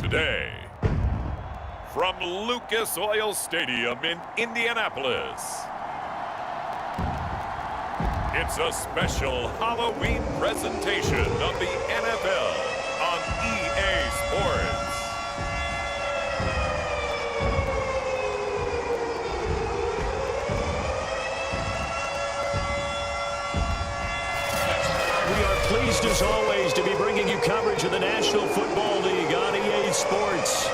today, from Lucas Oil Stadium in Indianapolis, it's a special Halloween presentation of the NFL on EA Sports. We are pleased as always to be bringing you coverage of the National Football League on EA Sports.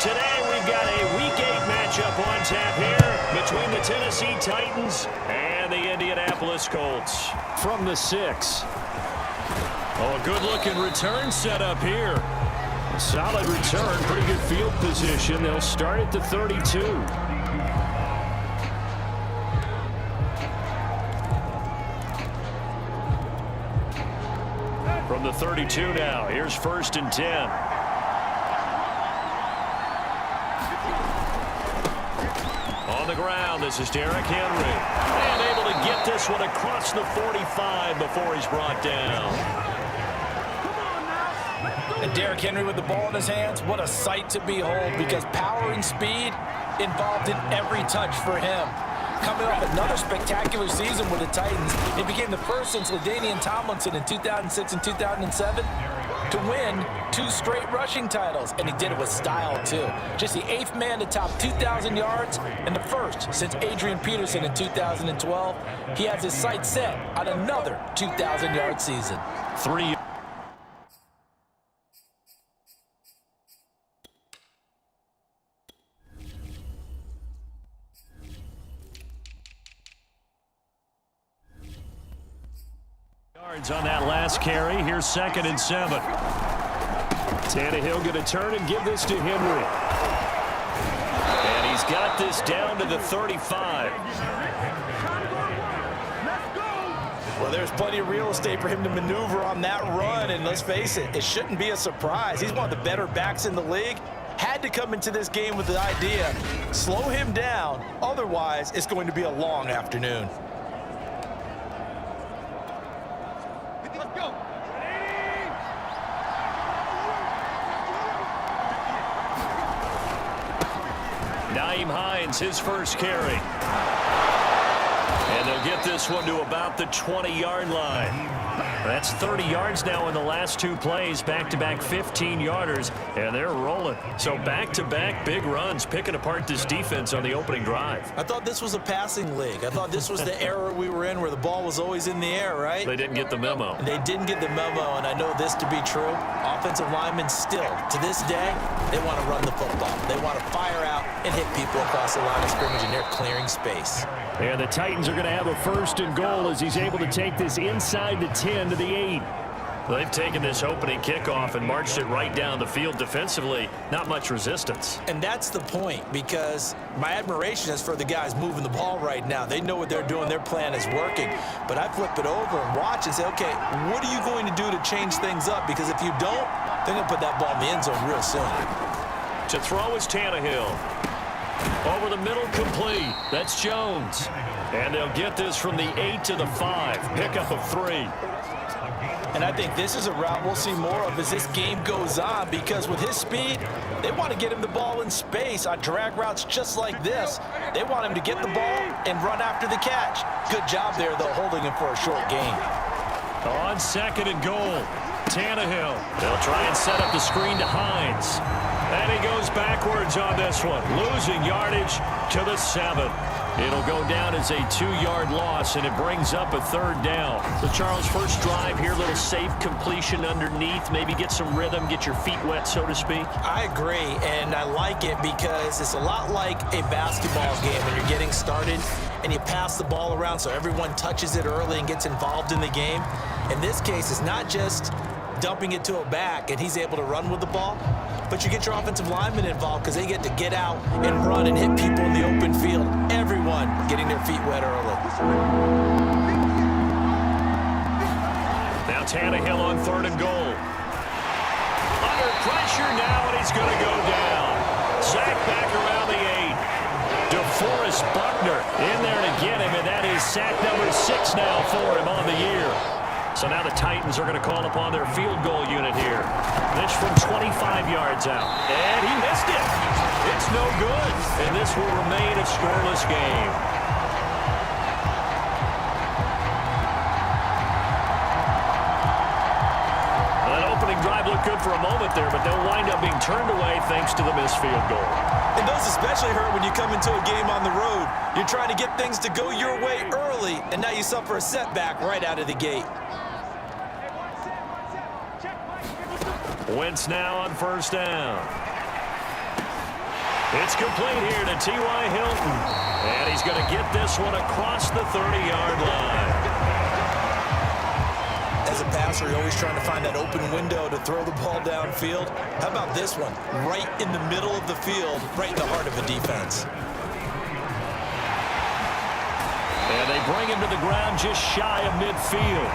Today we've got a Week 8 matchup on tap here between the Tennessee Titans and the Indianapolis Colts. From the 6. Oh, a good-looking return set up here. Solid return, pretty good field position. They'll start at the 32. From the 32 now, here's 1st and 10. On the ground, this is Derrick Henry. And able to get this one across the 45 before he's brought down. And Derrick Henry with the ball in his hands, what a sight to behold, because power and speed involved in every touch for him. Coming off another spectacular season with the Titans, he became the first since LaDainian Tomlinson in 2006 and 2007 to win 2 straight rushing titles, and he did it with style too. Just the 8th man to top 2,000 yards and the first since Adrian Peterson in 2012. He has his sights set on another 2,000-yard season. 3 yards on that last carry. Here's 2nd and 7. Tannehill going to turn and give this to Henry. And he's got this down to the 35. Well, there's plenty of real estate for him to maneuver on that run, and let's face it, it shouldn't be a surprise. He's one of the better backs in the league. Had to come into this game with the idea, slow him down, otherwise it's going to be a long afternoon. Hines, his first carry. And they'll get this one to about the 20-yard line. That's 30 yards now in the last 2 plays, back-to-back 15-yarders, and they're rolling. So back-to-back big runs, picking apart this defense on the opening drive. I thought this was a passing league. I thought this was the era we were in where the ball was always in the air, right? They didn't get the memo. They didn't get the memo, and I know this to be true. Offensive linemen still, to this day, they want to run the football. They want to fire out and hit people across the line of scrimmage, and they're clearing space. And the Titans are going to have a 1st and goal as he's able to take this inside the 10 to the 8. They've taken this opening kickoff and marched it right down the field defensively. Not much resistance. And that's the point, because my admiration is for the guys moving the ball right now. They know what they're doing. Their plan is working. But I flip it over and watch and say, okay, what are you going to do to change things up? Because if you don't, they're going to put that ball in the end zone real soon. To throw is Tannehill. Over the middle, complete. That's Jones. And they'll get this from the 8 to the 5. Pickup of 3. And I think this is a route we'll see more of as this game goes on, because with his speed, they want to get him the ball in space on drag routes just like this. They want him to get the ball and run after the catch. Good job there, though, holding him for a short gain. On 2nd and goal, Tannehill. They'll try and set up the screen to Hines. And he goes backwards on this one, losing yardage to the 7. It'll go down as a 2-yard loss, and it brings up a 3rd down. So, Charles, first drive here, little safe completion underneath, maybe get some rhythm, get your feet wet, so to speak. I agree, and I like it because it's a lot like a basketball game when you're getting started and you pass the ball around so everyone touches it early and gets involved in the game. In this case, it's not just dumping it to a back and he's able to run with the ball, but you get your offensive linemen involved because they get to get out and run and hit people in the open field. Everyone getting their feet wet early. Now Tannehill on 3rd and goal. Under pressure now, and he's going to go down. Sacked back around the 8. DeForest Buckner in there to get him, and that is sack number 6 now for him on the year. So now the Titans are going to call upon their field goal unit here. This from 25 yards out. And he missed it. It's no good. And this will remain a scoreless game. That opening drive looked good for a moment there, but they'll wind up being turned away thanks to the missed field goal. And those especially hurt when you come into a game on the road. You're trying to get things to go your way early, and now you suffer a setback right out of the gate. Wentz now on first down. It's complete here to T.Y. Hilton. And he's going to get this one across the 30-yard line. As a passer, you're always trying to find that open window to throw the ball downfield. How about this one? Right in the middle of the field, right in the heart of a defense. And they bring him to the ground just shy of midfield.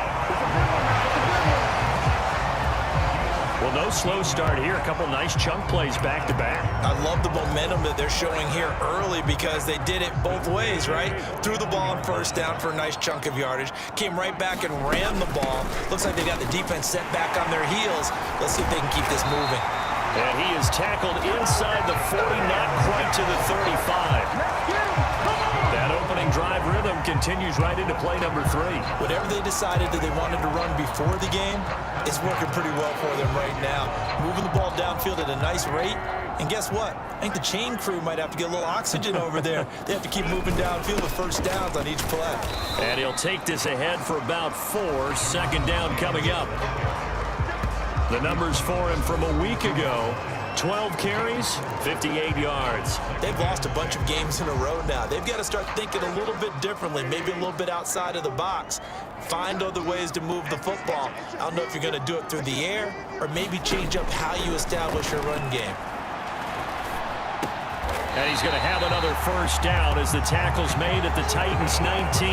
Well, no slow start here. A couple nice chunk plays back-to-back. I love the momentum that they're showing here early because they did it both ways, right? Threw the ball on first down for a nice chunk of yardage. Came right back and ran the ball. Looks like they got the defense set back on their heels. Let's see if they can keep this moving. And he is tackled inside the 40, not quite to the 35. That opening drive rhythm continues right into play number 3. Whatever they decided that they wanted to run before the game, it's working pretty well for them right now. Moving the ball downfield at a nice rate. And guess what? I think the chain crew might have to get a little oxygen over there. They have to keep moving downfield with first downs on each play. And he'll take this ahead for about 4. Second down coming up. The numbers for him from a week ago. 12 carries, 58 yards. They've lost a bunch of games in a row now. They've got to start thinking a little bit differently, maybe a little bit outside of the box. Find other ways to move the football. I don't know if you're going to do it through the air or maybe change up how you establish your run game. And he's going to have another first down as the tackle's made at the Titans' 19.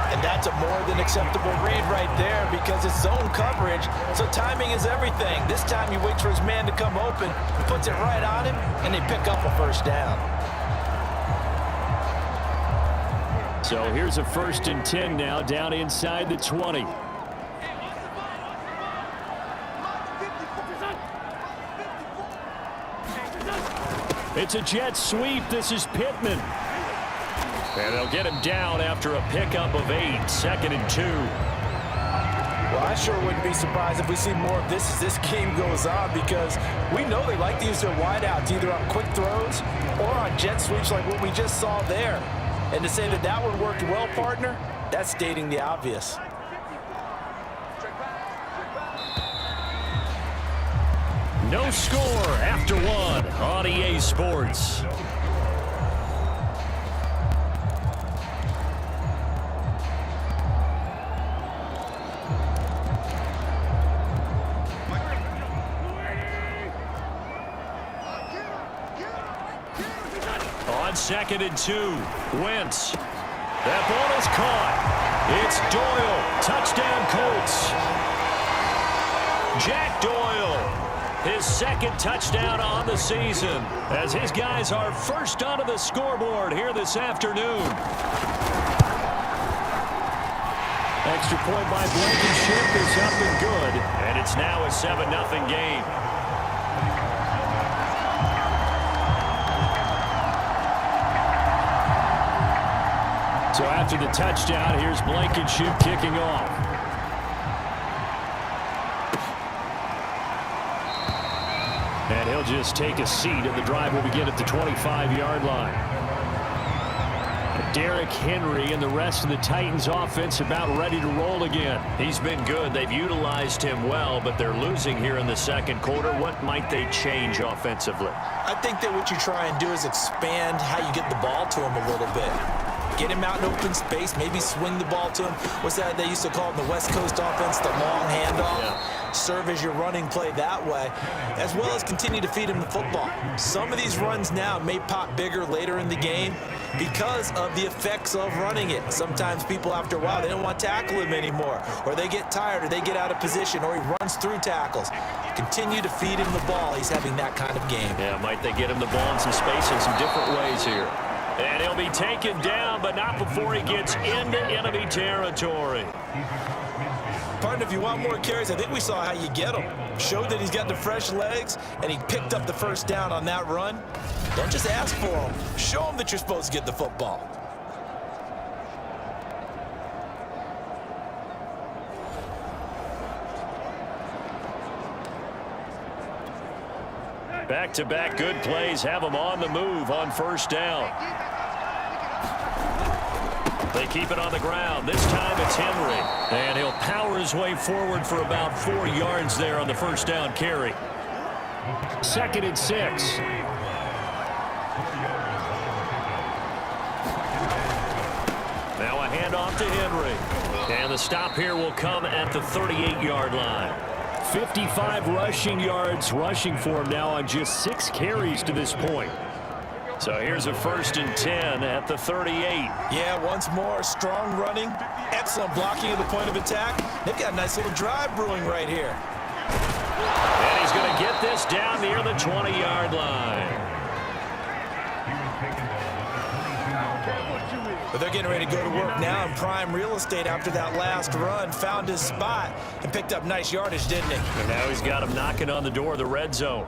And that's a more than acceptable read right there because it's zone coverage, so timing is everything. This time you wait for his man to come open, puts it right on him, and they pick up a first down. So here's a 1st and 10 now down inside the 20. It's a jet sweep. This is Pittman. And they'll get him down after a pickup of 8, 2nd and 2. Well, I sure wouldn't be surprised if we see more of this as this game goes on because we know they like to use their wideouts either on quick throws or on jet sweeps like what we just saw there. And to say that that one worked well, partner, that's stating the obvious. No score after 1 on EA Sports. On 2nd and 2, Wentz. That ball is caught. It's Doyle. Touchdown, Colts. Jack Doyle, his 2nd touchdown on the season, as his guys are first onto the scoreboard here this afternoon. Extra point by Blankenship is up and good, and it's now a 7-0 game. So after the touchdown, here's Blankenship kicking off. And he'll just take a seat, and the drive will begin at the 25-yard line. Derrick Henry and the rest of the Titans offense about ready to roll again. He's been good. They've utilized him well, but they're losing here in the 2nd quarter. What might they change offensively? I think that what you try and do is expand how you get the ball to him a little bit. Get him out in open space, maybe swing the ball to him. What's that they used to call it in the West Coast offense, the long handoff? Yeah. Serve as your running play that way, as well as continue to feed him the football. Some of these runs now may pop bigger later in the game because of the effects of running it. Sometimes people, after a while, they don't want to tackle him anymore, or they get tired, or they get out of position, or he runs through tackles. Continue to feed him the ball. He's having that kind of game. Yeah, might they get him the ball in some space in some different ways here. And he'll be taken down, but not before he gets into enemy territory. Partner, if you want more carries, I think we saw how you get them. Showed that he's got the fresh legs, and he picked up the first down on that run. Don't just ask for them. Show them that you're supposed to get the football. Back-to-back good plays have him on the move on first down. They keep it on the ground. This time it's Henry. And he'll power his way forward for about 4 yards there on the first down carry. 2nd and 6. Now a handoff to Henry. And the stop here will come at the 38-yard line. 55 rushing yards rushing for him now on just 6 carries to this point. So here's a 1st and 10 at the 38. Yeah, once more, strong running, excellent blocking at the point of attack. They've got a nice little drive brewing right here. And he's going to get this down near the 20-yard line. But they're getting ready to go to work now in prime real estate after that last run. Found his spot and picked up nice yardage, didn't he? And now he's got him knocking on the door of the red zone.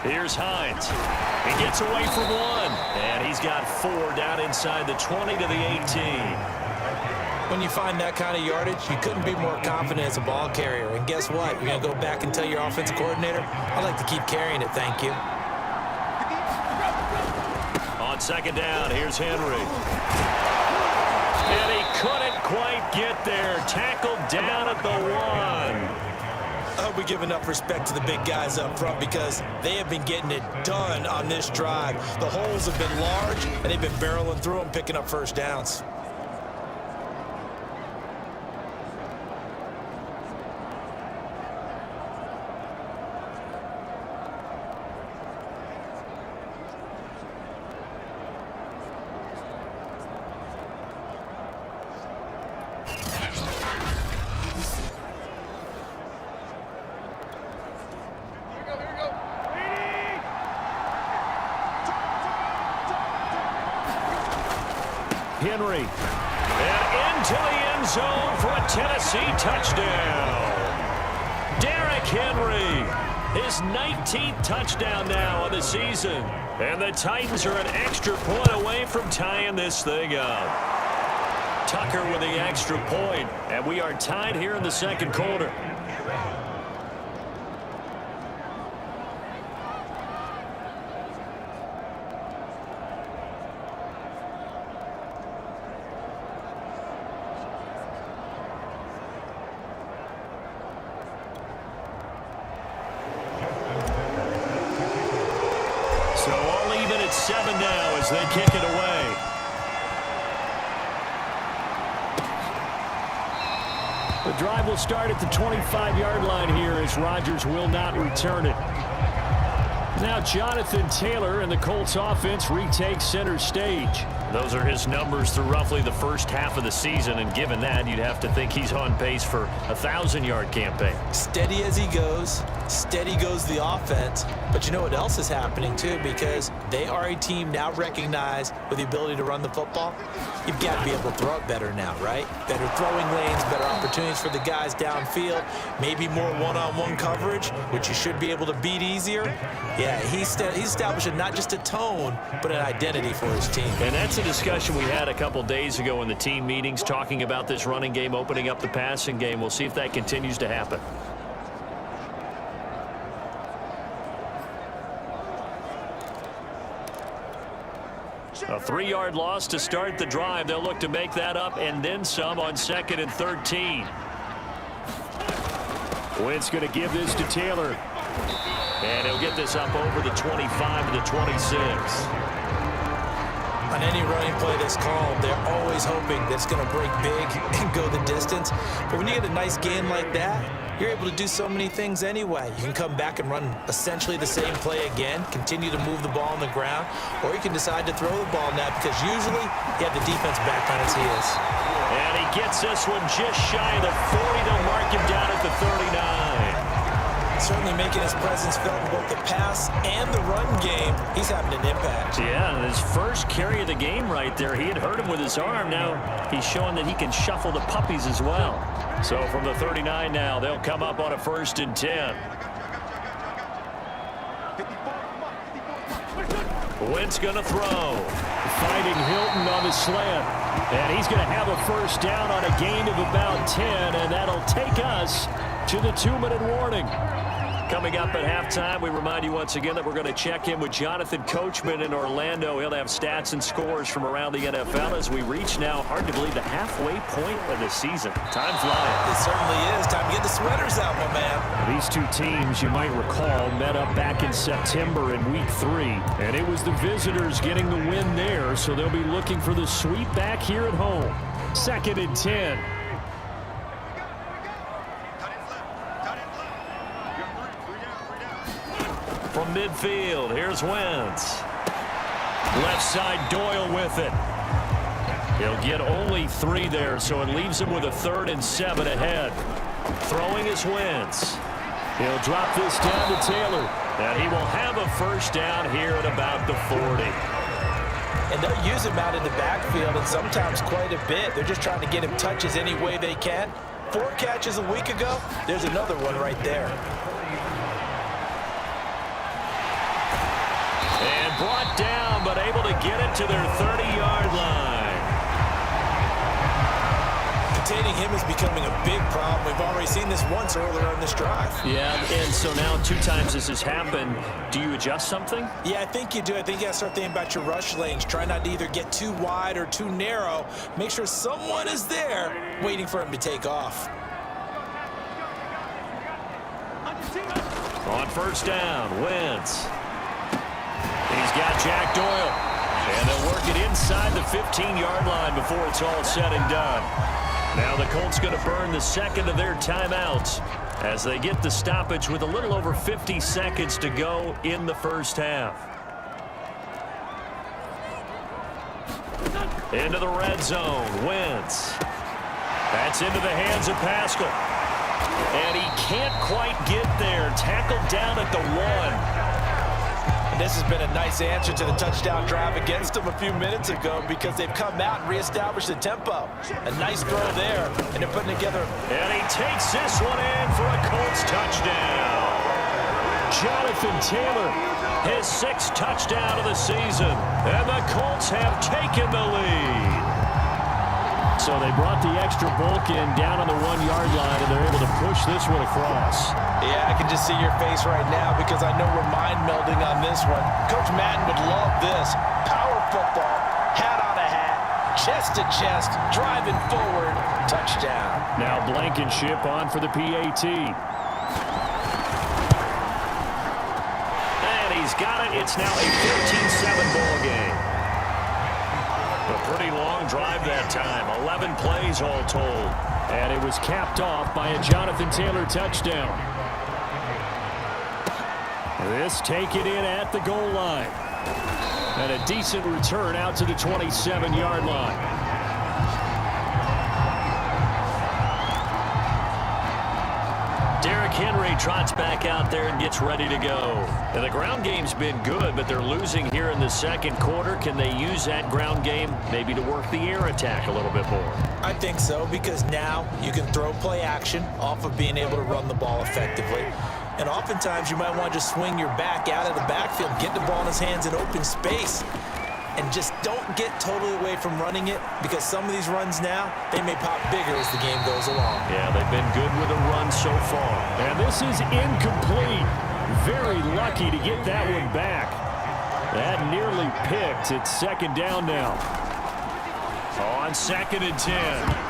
Here's Hines. He gets away from one. And he's got 4 down inside the 20 to the 18. When you find that kind of yardage, you couldn't be more confident as a ball carrier. And guess what? You're going to go back and tell your offensive coordinator, I'd like to keep carrying it, thank you. On 2nd down, here's Henry. And he couldn't quite get there. Tackled down at the 1. I hope we give enough respect to the big guys up front because they have been getting it done on this drive. The holes have been large, and they've been barreling through them, picking up first downs. Henry. And into the end zone for a Tennessee touchdown. Derrick Henry. His 19th touchdown now of the season. And the Titans are an extra point away from tying this thing up. Tucker with the extra point. And we are tied here in the 2nd quarter. So all even at 7 now as they kick it away. The drive will start at the 25-yard line here as Rodgers will not return it. Now Jonathan Taylor and the Colts offense retakes center stage. Those are his numbers through roughly the first half of the season, and given that, you'd have to think he's on pace for a 1,000-yard campaign. Steady as he goes, steady goes the offense. But you know what else is happening, too, because they are a team now recognized with the ability to run the football. You've got to be able to throw it better now, right? Better throwing lanes, better opportunities for the guys downfield, maybe more one-on-one coverage, which you should be able to beat easier. Yeah, he's establishing not just a tone, but an identity for his team. And that's a discussion we had a couple days ago in the team meetings, talking about this running game opening up the passing game. We'll see if that continues to happen. A 3-yard loss to start the drive. They'll look to make that up and then some on 2nd and 13. Wentz going to give this to Taylor. And he'll get this up over the 25 to the 26. On any running play that's called, they're always hoping that it's going to break big and go the distance. But when you get a nice game like that, you're able to do so many things anyway. You can come back and run essentially the same play again, continue to move the ball on the ground, or you can decide to throw the ball now because usually you have the defense back on its heels. And he gets this one just shy of the 40. They'll mark him down at the 39. Certainly making his presence felt in both the pass and the run game. He's having an impact. Yeah, his first carry of the game right there. He had hurt him with his arm. Now he's showing that he can shuffle the puppies as well. So from the 39 now, they'll come up on a 1st and 10. Wentz going to throw. Finding Hilton on the slant. And he's going to have a 1st down on a gain of about 10. And that'll take us to the 2-minute warning. Coming up at halftime, we remind you once again that we're going to check in with Jonathan Coachman in Orlando. He'll have stats and scores from around the NFL as we reach now, hard to believe, the halfway point of the season. Time flying. It certainly is. Time to get the sweaters out, my man. These two teams, you might recall, met up back in September in Week 3. And it was the visitors getting the win there, so they'll be looking for the sweep back here at home. 2nd and 10. From midfield, here's Wentz. Left side, Doyle with it. He'll get only 3 there, so it leaves him with a 3rd and 7 ahead. Throwing is Wentz. He'll drop this down to Taylor. And he will have a 1st down here at about the 40. And they'll use him out in the backfield, and sometimes quite a bit. They're just trying to get him touches any way they can. 4 catches a week ago. There's another one right there. And brought down, but able to get it to their 30-yard line. Containing him is becoming a big problem. We've already seen this once earlier on this drive. Yeah, and so now 2 times this has happened. Do you adjust something? Yeah, I think you do. I think you got to start thinking about your rush lanes. Try not to either get too wide or too narrow. Make sure someone is there waiting for him to take off. On 1st down, Wentz. He's got Jack Doyle. And they'll work it inside the 15-yard line before it's all said and done. Now the Colts going to burn the 2nd of their timeouts as they get the stoppage with a little over 50 seconds to go in the 1st half. Into the red zone, Wentz. That's into the hands of Pascal. And he can't quite get there. Tackled down at the 1. And this has been a nice answer to the touchdown drive against them a few minutes ago because they've come out and reestablished the tempo. A nice throw there, and they're putting together. And he takes this one in for a Colts touchdown. Jonathan Taylor, his 6th touchdown of the season. And the Colts have taken the lead. So they brought the extra bulk in down on the 1-yard line, and they're able to push this one across. Yeah, I can just see your face right now because I know we're mind melding on this one. Coach Madden would love this. Power football, hat on a hat, chest to chest, driving forward, touchdown. Now Blankenship on for the PAT. And he's got it. It's now a 13-7 ball game. A pretty long drive that time. 11 plays all told. And it was capped off by a Jonathan Taylor touchdown. This taken in at the goal line. And a decent return out to the 27-yard line. Derrick Henry trots back out there and gets ready to go. And the ground game's been good, but they're losing here in the 2nd quarter. Can they use that ground game maybe to work the air attack a little bit more? I think so, because now you can throw play action off of being able to run the ball effectively. And oftentimes you might want to just swing your back out of the backfield, get the ball in his hands in open space, and just don't get totally away from running it, because some of these runs now, they may pop bigger as the game goes along. Yeah, they've been good with a run so far. And this is incomplete. Very lucky to get that one back. That nearly picked. It's 2nd down now. On 2nd and 10,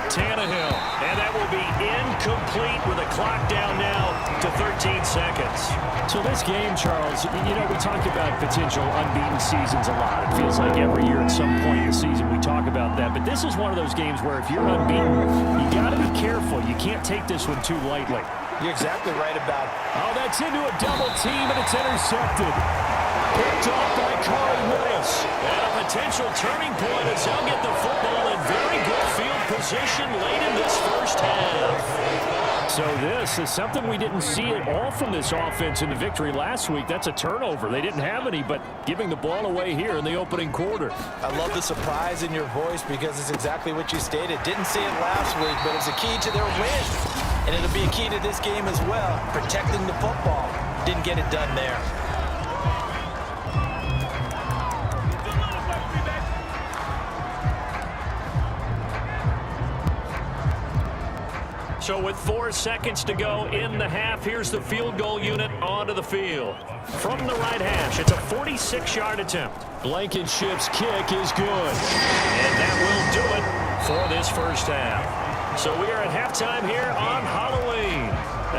Tannehill. And that will be incomplete with a clock down now to 13 seconds. So this game, Charles, you know, we talk about potential unbeaten seasons a lot. It feels like every year at some point in the season we talk about that. But this is one of those games where if you're unbeaten, you got to be careful. You can't take this one too lightly. You're exactly right about it. Oh, that's into a double team, and it's intercepted. Picked off by Carl Lewis. And a potential turning point as they'll get the football in very good field position late in this first half. So this is something we didn't see at all from this offense in the victory last week. That's a turnover. They didn't have any, but giving the ball away here in the opening quarter. I love the surprise in your voice because it's exactly what you stated. Didn't see it last week, but it's a key to their win. And it'll be a key to this game as well, protecting the football. Didn't get it done there. So with 4 seconds to go in the half, here's the field goal unit onto the field. From the right hash, it's a 46-yard attempt. Blankenship's kick is good. And that will do it for this first half. So we are at halftime here on Halloween,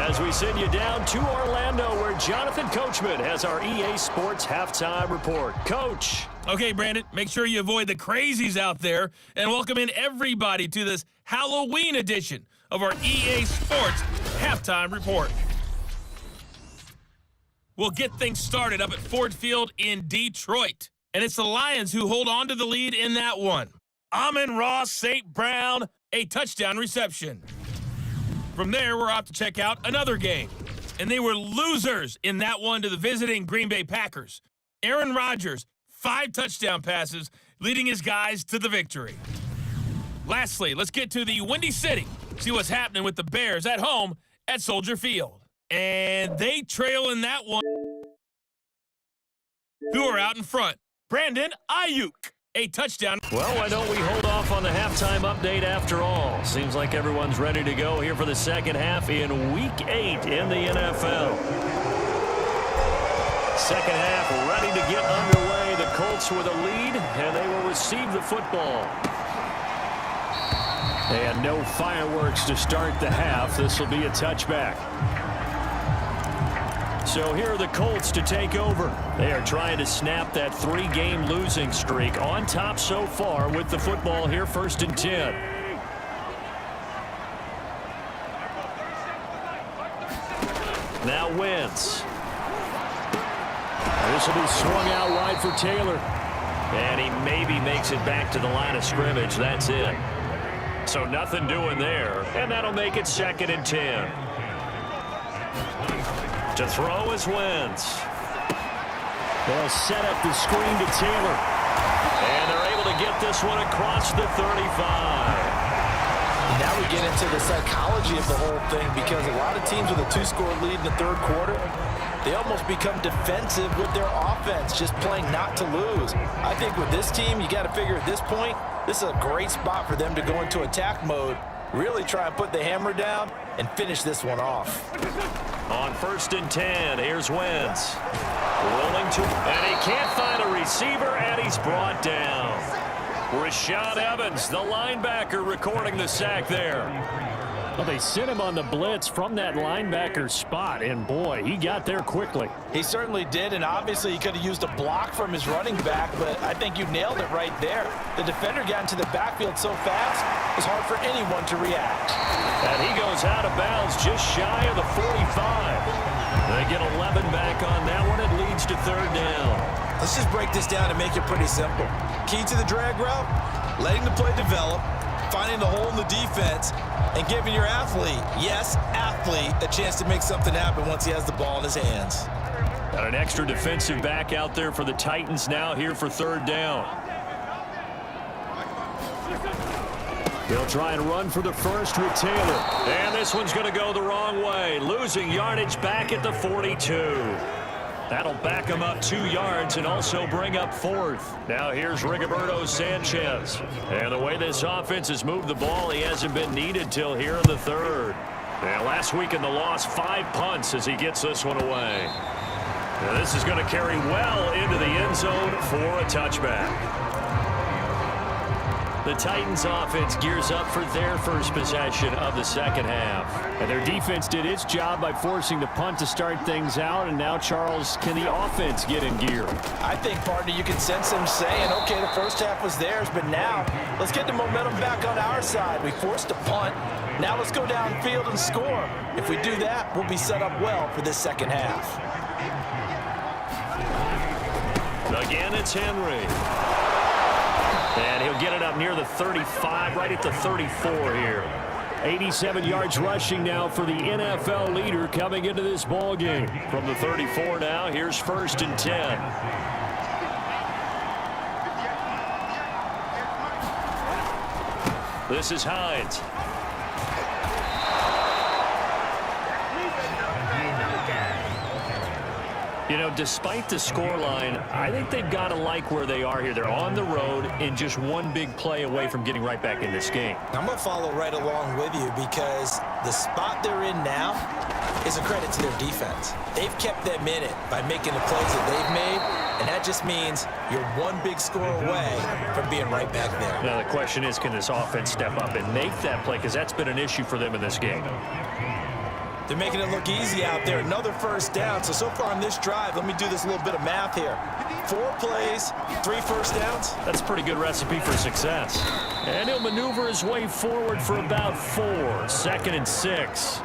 as we send you down to Orlando, where Jonathan Coachman has our EA Sports halftime report. Coach. Okay, Brandon, make sure you avoid the crazies out there and welcome in everybody to this Halloween edition of our EA Sports halftime report. We'll get things started up at Ford Field in Detroit. And it's the Lions who hold on to the lead in that one. Amon-Ra St. Brown, a touchdown reception. From there, we're off to check out another game. And they were losers in that one to the visiting Green Bay Packers. Aaron Rodgers, 5 touchdown passes, leading his guys to the victory. Lastly, let's get to the Windy City. See what's happening with the Bears at home at Soldier Field. And they trail in that one. Who are out in front? Brandon Ayuk, a touchdown. Well, why don't we hold off on the halftime update after all? Seems like everyone's ready to go here for the second half in Week 8 in the NFL. Second half ready to get underway. The Colts with a lead, and they will receive the football. They had no fireworks to start the half. This will be a touchback. So here are the Colts to take over. They are trying to snap that 3-game losing streak. On top so far with the football here, 1st and 10. Now Wentz. This will be swung out wide for Taylor. And he maybe makes it back to the line of scrimmage. That's it. So nothing doing there, and that'll make it 2nd and 10. To throw is Wentz. They'll set up the screen to Taylor. And they're able to get this one across the 35. Now we get into the psychology of the whole thing, because a lot of teams with a 2-score lead in the third quarter, they almost become defensive with their offense, just playing not to lose. I think with this team, you got to figure at this point, this is a great spot for them to go into attack mode, really try and put the hammer down and finish this one off. On 1st and 10, here's Wentz. Rolling to, and he can't find a receiver, and he's brought down. Rashad Evans, the linebacker, recording the sack there. Well, they sent him on the blitz from that linebacker spot, and boy, he got there quickly. He certainly did, and obviously he could have used a block from his running back, but I think you nailed it right there. The defender got into the backfield so fast, it was hard for anyone to react. And he goes out of bounds just shy of the 45. They get 11 back on that one. It leads to 3rd down. Let's just break this down and make it pretty simple. Key to the drag route, letting the play develop, finding the hole in the defense, and giving your athlete, yes, athlete, a chance to make something happen once he has the ball in his hands. Got an extra defensive back out there for the Titans now here for 3rd down. They'll try and run for the first with Taylor. And this one's going to go the wrong way. Losing yardage back at the 42. That'll back him up 2 yards and also bring up 4th. Now here's Rigoberto Sanchez. And the way this offense has moved the ball, he hasn't been needed till here in the 3rd. And last week in the loss, 5 punts as he gets this one away. Now this is going to carry well into the end zone for a touchback. The Titans offense gears up for their first possession of the second half. And their defense did its job by forcing the punt to start things out. And now, Charles, can the offense get in gear? I think, partner, you can sense them saying, okay, the first half was theirs, but now let's get the momentum back on our side. We forced a punt. Now let's go downfield and score. If we do that, we'll be set up well for this second half. Again, it's Henry. And he'll get it up near the 35, right at the 34 here. 87 yards rushing now for the NFL leader coming into this ball game. From the 34 now, here's 1st and 10. This is Hines. You know, despite the scoreline, I think they've got to like where they are here. They're on the road and just one big play away from getting right back in this game. I'm going to follow right along with you because the spot they're in now is a credit to their defense. They've kept them in it by making the plays that they've made, and that just means you're one big score away from being right back there. Now the question is, can this offense step up and make that play? Because that's been an issue for them in this game. They're making it look easy out there. Another 1st down. So far on this drive, let me do this little bit of math here. 4 plays, 3 first downs. That's a pretty good recipe for success. And he'll maneuver his way forward for about 4. 2nd and 6.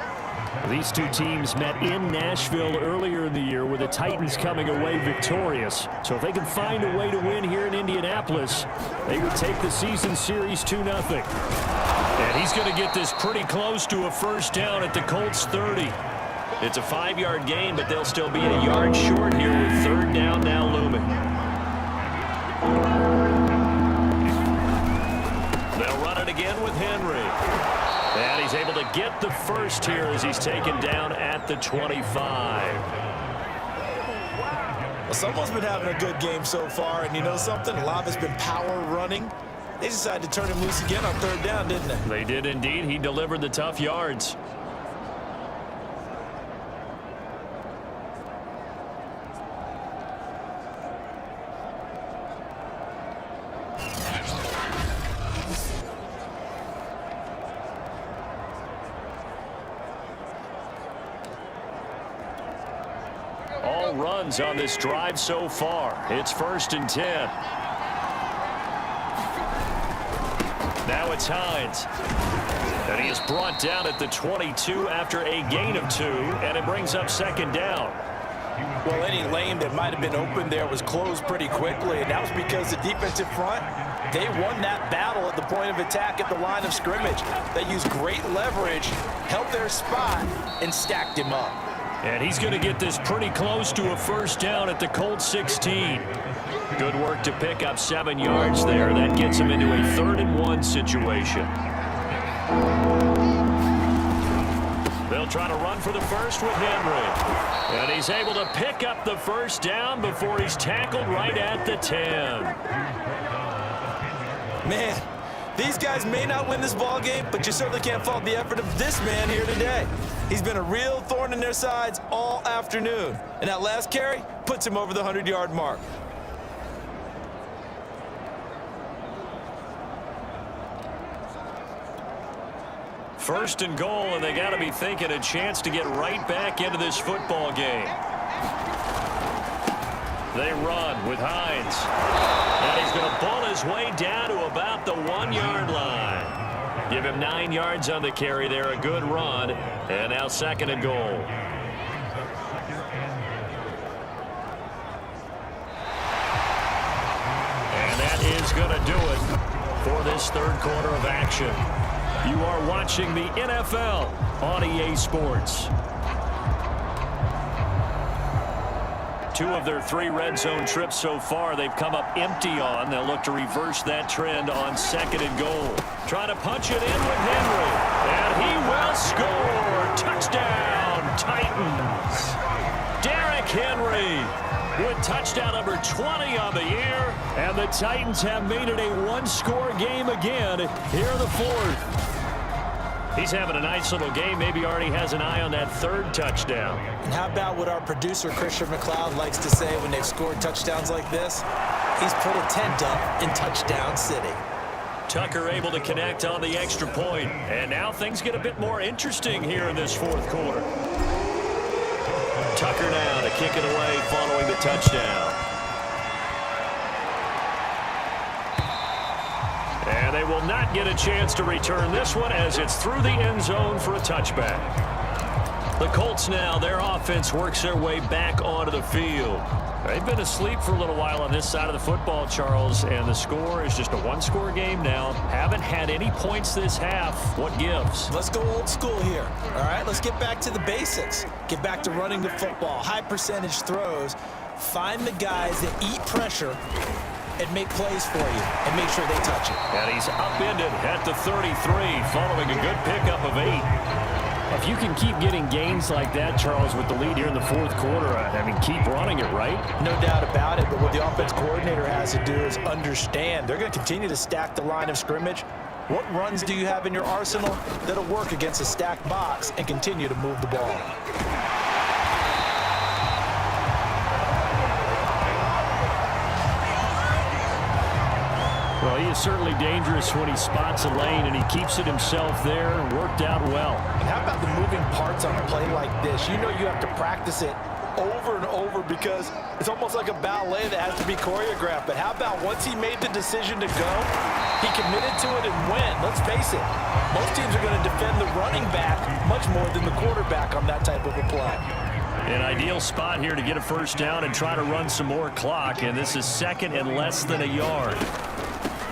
These two teams met in Nashville earlier in the year with the Titans coming away victorious. So if they can find a way to win here in Indianapolis, they would take the season series 2-0. And he's going to get this pretty close to a 1st down at the Colts 30. It's a 5-yard gain, but they'll still be a yard short here with 3rd down now looming. They'll run it again with Henry. And he's able to get the 1st here as he's taken down at the 25. Well, someone's been having a good game so far, and you know something? A lot of it's been power running. They decided to turn him loose again on 3rd down, didn't they? They did indeed. He delivered the tough yards. All runs on this drive so far. It's 1st and 10. Now it's Hines. And he is brought down at the 22 after a gain of 2, and it brings up 2nd down. Well, any lane that might have been open there was closed pretty quickly, and that was because the defensive front, they won that battle at the point of attack at the line of scrimmage. They used great leverage, held their spot, and stacked him up. And he's going to get this pretty close to a 1st down at the Colts 16. Good work to pick up 7 yards there. That gets him into a 3rd and 1 situation. They'll try to run for the 1st with Henry. And he's able to pick up the 1st down before he's tackled right at the 10. Man, these guys may not win this ball game, but you certainly can't fault the effort of this man here today. He's been a real thorn in their sides all afternoon. And that last carry puts him over the 100-yard mark. First and goal, and they got to be thinking a chance to get right back into this football game. They run with Hines. And he's going to pull his way down to about the 1-yard line. Give him 9 yards on the carry there, a good run. And now 2nd and goal. And that is going to do it for this 3rd quarter of action. You are watching the NFL on EA Sports. 2 of their 3 red zone trips so far they've come up empty on. They'll look to reverse that trend on 2nd and goal. Trying to punch it in with Henry. And he will score. Touchdown, Titans. Derrick Henry with touchdown number 20 on the year. And the Titans have made it a 1-score game again here in the 4th. He's having a nice little game. Maybe already has an eye on that 3rd touchdown. And how about what our producer, Christian McLeod, likes to say when they've scored touchdowns like this? He's put a tent up in Touchdown City. Tucker able to connect on the extra point. And now things get a bit more interesting here in this 4th quarter. Tucker now to kick it away following the touchdown. And they will not get a chance to return this one as it's through the end zone for a touchback. The Colts now, their offense works their way back onto the field. They've been asleep for a little while on this side of the football, Charles, and the score is just a one-score game now. Haven't had any points this half. What gives? Let's go old school here. All right, let's get back to the basics. Get back to running the football, high percentage throws. Find the guys that eat pressure and make plays for you and make sure they touch it. And he's upended at the 33 following a good pickup of 8. If you can keep getting gains like that, Charles, with the lead here in the fourth quarter, I mean, keep running it, right? No doubt about it, but what the offense coordinator has to do is understand they're going to continue to stack the line of scrimmage. What runs do you have in your arsenal that'll work against a stacked box and continue to move the ball? Well, he is certainly dangerous when he spots a lane, and he keeps it himself there and worked out well. And how about the moving parts on a play like this? You know you have to practice it over and over because it's almost like a ballet that has to be choreographed. But how about once he made the decision to go, he committed to it and went. Let's face it, most teams are going to defend the running back much more than the quarterback on that type of a play. An ideal spot here to get a first down and try to run some more clock, and this is second and less than a yard.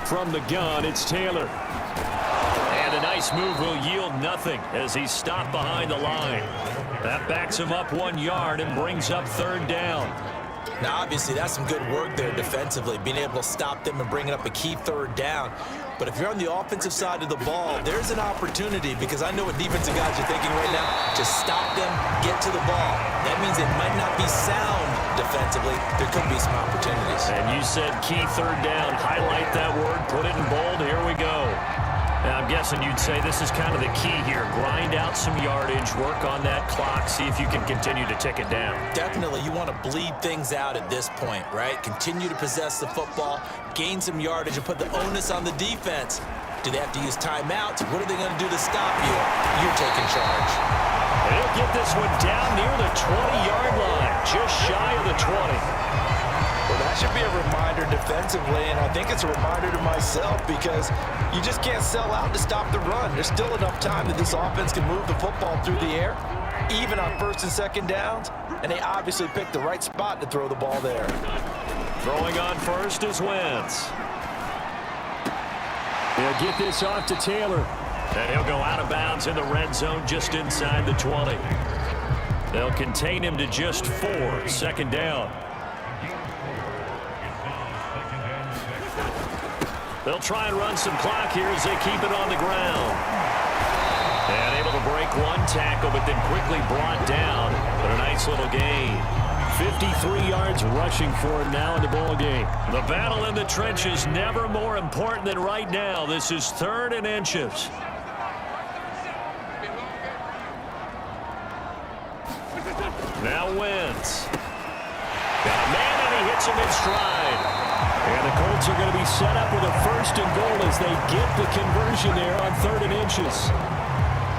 From the gun, it's Taylor. And a nice move will yield nothing as he's stopped behind the line. That backs him up 1 yard and brings up third down. Now, obviously, that's some good work there defensively, being able to stop them and bring up a key third down. But if you're on the offensive side of the ball, there's an opportunity because I know what defensive guys are thinking right now. Just stop them, get to the ball. That means it might not be sound defensively. There could be some opportunities. And you said key third down. Highlight that word, put it in bold. Here we go. Now, I'm guessing you'd say this is kind of the key here. Grind out some yardage, work on that clock, see if you can continue to tick it down. Definitely, you want to bleed things out at this point, right? Continue to possess the football, gain some yardage, and put the onus on the defense. Do they have to use timeouts? What are they going to do to stop you? You're taking charge. They'll get this one down near the 20-yard line, just shy of the 20. Well, that should be a reminder defensively, and I think it's a reminder to myself because you just can't sell out to stop the run. There's still enough time that this offense can move the football through the air, even on first and second downs, and they obviously picked the right spot to throw the ball there. Throwing on first is Wentz. They'll get this off to Taylor, and he'll go out of bounds in the red zone just inside the 20. They'll contain him to just 4, second down. They'll try and run some clock here as they keep it on the ground. And able to break one tackle, but then quickly brought down. But a nice little gain. 53 yards rushing for him now in the ball game. The battle in the trenches never more important than right now. This is 3rd and inches. Now Wentz. Got a man and he hits him in stride. And the Colts are going to be set up with a 1st and goal as they get the conversion there on 3rd and inches.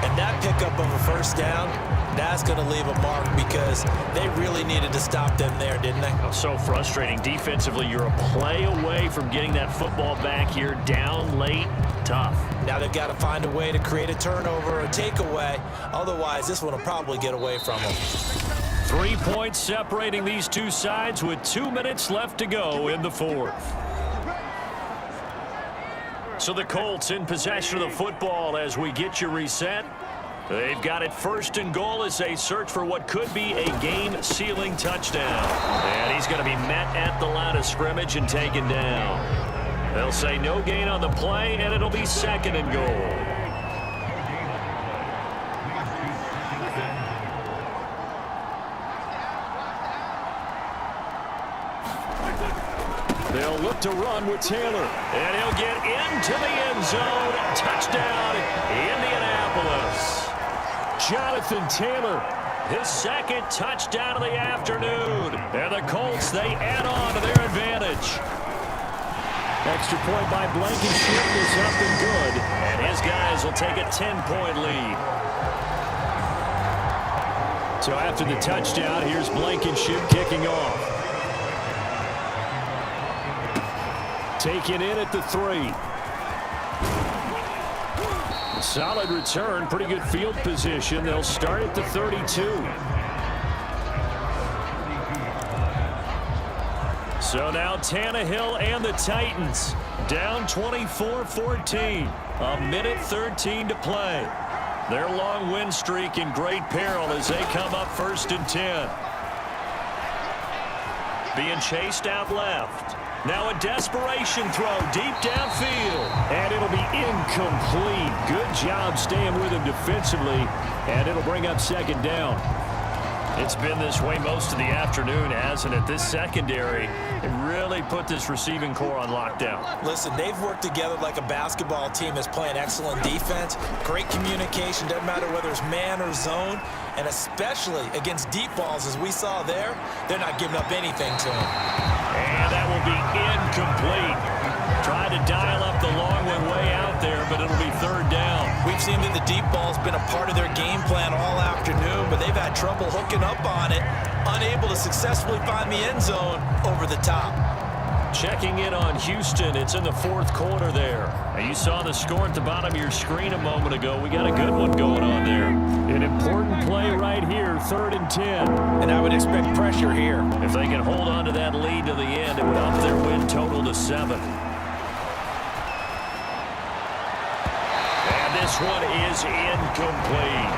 And that pickup of a first down, that's going to leave a mark because they really needed to stop them there, didn't they? Oh, so frustrating. Defensively, you're a play away from getting that football back here. Down late, tough. Now they've got to find a way to create a turnover or a takeaway. Otherwise, this one will probably get away from them. 3 points separating these two sides with 2 minutes left to go in the 4th. So the Colts in possession of the football as we get you reset. They've got it 1st and goal as they search for what could be a game-sealing touchdown. And he's going to be met at the line of scrimmage and taken down. They'll say no gain on the play, and it'll be 2nd and goal. They'll look to run with Taylor. And he'll get into the end zone. Touchdown, Indianapolis. Jonathan Taylor, his 2nd touchdown of the afternoon. And the Colts, they add on to their advantage. Extra point by Blankenship is up and good. And his guys will take a 10-point lead. So after the touchdown, here's Blankenship kicking off. Taken in at the 3. Solid return, pretty good field position. They'll start at the 32. So now Tannehill and the Titans down 24-14. A minute 13 to play. Their long win streak in great peril as they come up 1st and 10. Being chased out left. Now a desperation throw deep downfield. And it'll be incomplete. Good job staying with him defensively. And it'll bring up 2nd down. It's been this way most of the afternoon, hasn't it? This secondary, it really put this receiving core on lockdown. Listen, they've worked together like a basketball team that's playing excellent defense. Great communication, doesn't matter whether it's man or zone. And especially against deep balls, as we saw there, they're not giving up anything to them. And that will be incomplete. Tried to dial up the long one way out there, but it'll be 3rd down. We've seen that the deep ball's been a part of their game plan all afternoon, but they've had trouble hooking up on it, unable to successfully find the end zone over the top. Checking in on Houston. It's in the 4th quarter there. And you saw the score at the bottom of your screen a moment ago. We got a good one going on there. An important play right here, 3rd and 10. And I would expect pressure here. If they can hold on to that lead to the end, it would up their win total to 7. And this one is incomplete.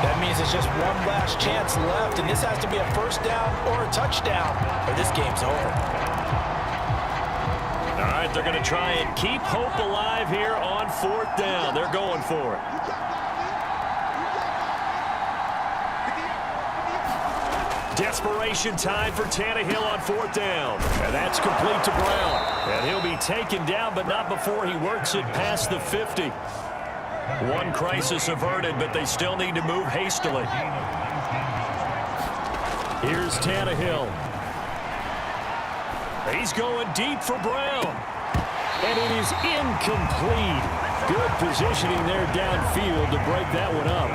That means it's just one last chance left, and this has to be a 1st down or a touchdown, or this game's over. All right, they're going to try and keep hope alive here on 4th down. They're going for it. Desperation time for Tannehill on 4th down. And that's complete to Brown. And he'll be taken down, but not before he works it past the 50. One crisis averted, but they still need to move hastily. Here's Tannehill. He's going deep for Brown. And it is incomplete. Good positioning there downfield to break that one up.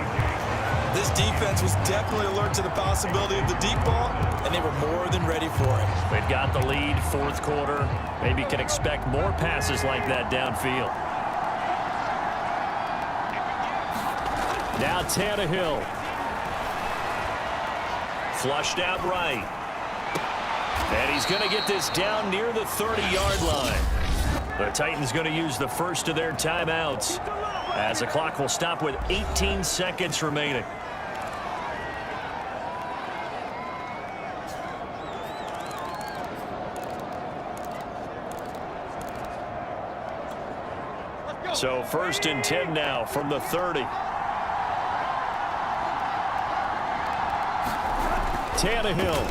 This defense was definitely alert to the possibility of the deep ball, and they were more than ready for it. They've got the lead, 4th quarter. Maybe can expect more passes like that downfield. Now Tannehill. Flushed out right. And he's going to get this down near the 30-yard line. The Titans going to use the first of their timeouts as the clock will stop with 18 seconds remaining. So 1st and 10 now from the 30. Tannehill.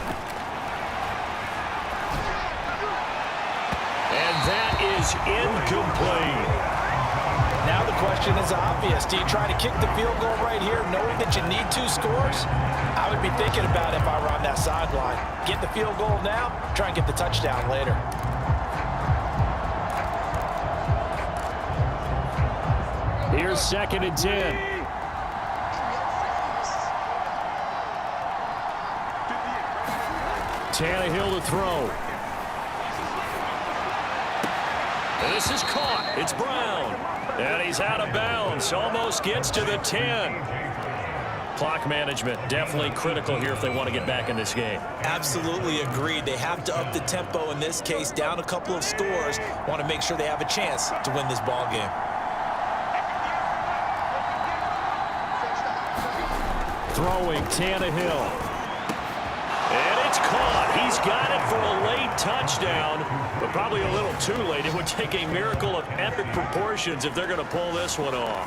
And that is incomplete. Now the question is obvious. Do you try to kick the field goal right here knowing that you need 2 scores? I would be thinking about it if I were on that sideline. Get the field goal now, try and get the touchdown later. Here's 2nd and 10. Tannehill to throw. This is caught. It's Brown. And he's out of bounds. Almost gets to the 10. Clock management definitely critical here if they want to get back in this game. Absolutely agreed. They have to up the tempo in this case, down a couple of scores. Want to make sure they have a chance to win this ball game. Throwing Tannehill. And it's caught. He's got it for a late touchdown, but probably a little too late. It would take a miracle of epic proportions if they're going to pull this one off.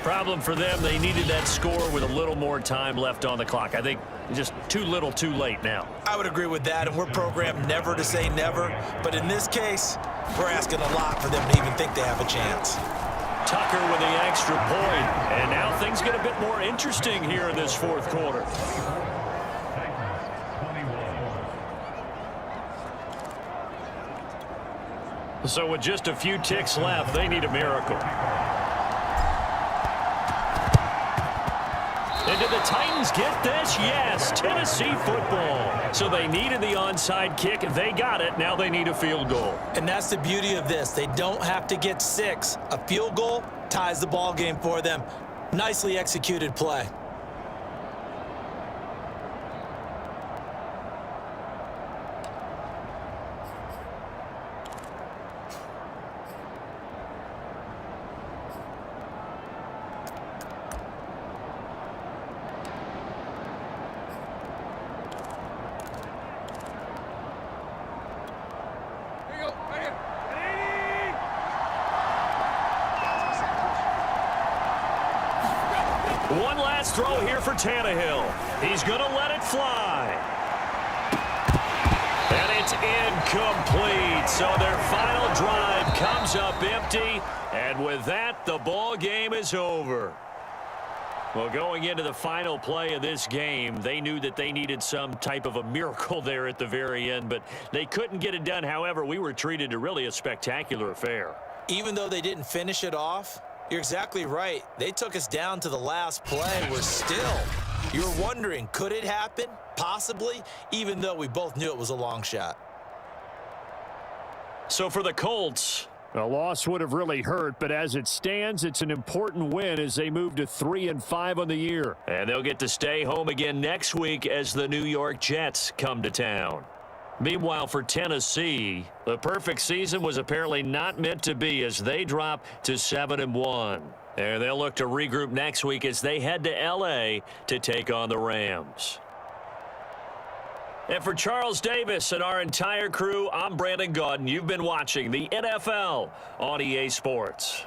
Problem for them, they needed that score with a little more time left on the clock. I think just too little too late now. I would agree with that, and we're programmed never to say never. But in this case, we're asking a lot for them to even think they have a chance. Tucker with the extra point. And now things get a bit more interesting here in this 4th quarter. So with just a few ticks left, they need a miracle. And did the Titans get this? Yes, Tennessee football. So they needed the onside kick. They got it. Now they need a field goal. And that's the beauty of this. They don't have to get 6. A field goal ties the ball game for them. Nicely executed play. One last throw here for Tannehill. He's going to let it fly. And it's incomplete. So their final drive comes up empty. And with that, the ball game is over. Well, going into the final play of this game, they knew that they needed some type of a miracle there at the very end, but they couldn't get it done. However, we were treated to really a spectacular affair. Even though they didn't finish it off, you're exactly right. They took us down to the last play. You're wondering, could it happen? Possibly, even though we both knew it was a long shot. So for the Colts, a loss would have really hurt, but as it stands, it's an important win as they move to 3-5 on the year. And they'll get to stay home again next week as the New York Jets come to town. Meanwhile, for Tennessee, the perfect season was apparently not meant to be as they drop to 7-1. And they'll look to regroup next week as they head to L.A. to take on the Rams. And for Charles Davis and our entire crew, I'm Brandon Gaudin. You've been watching the NFL on EA Sports.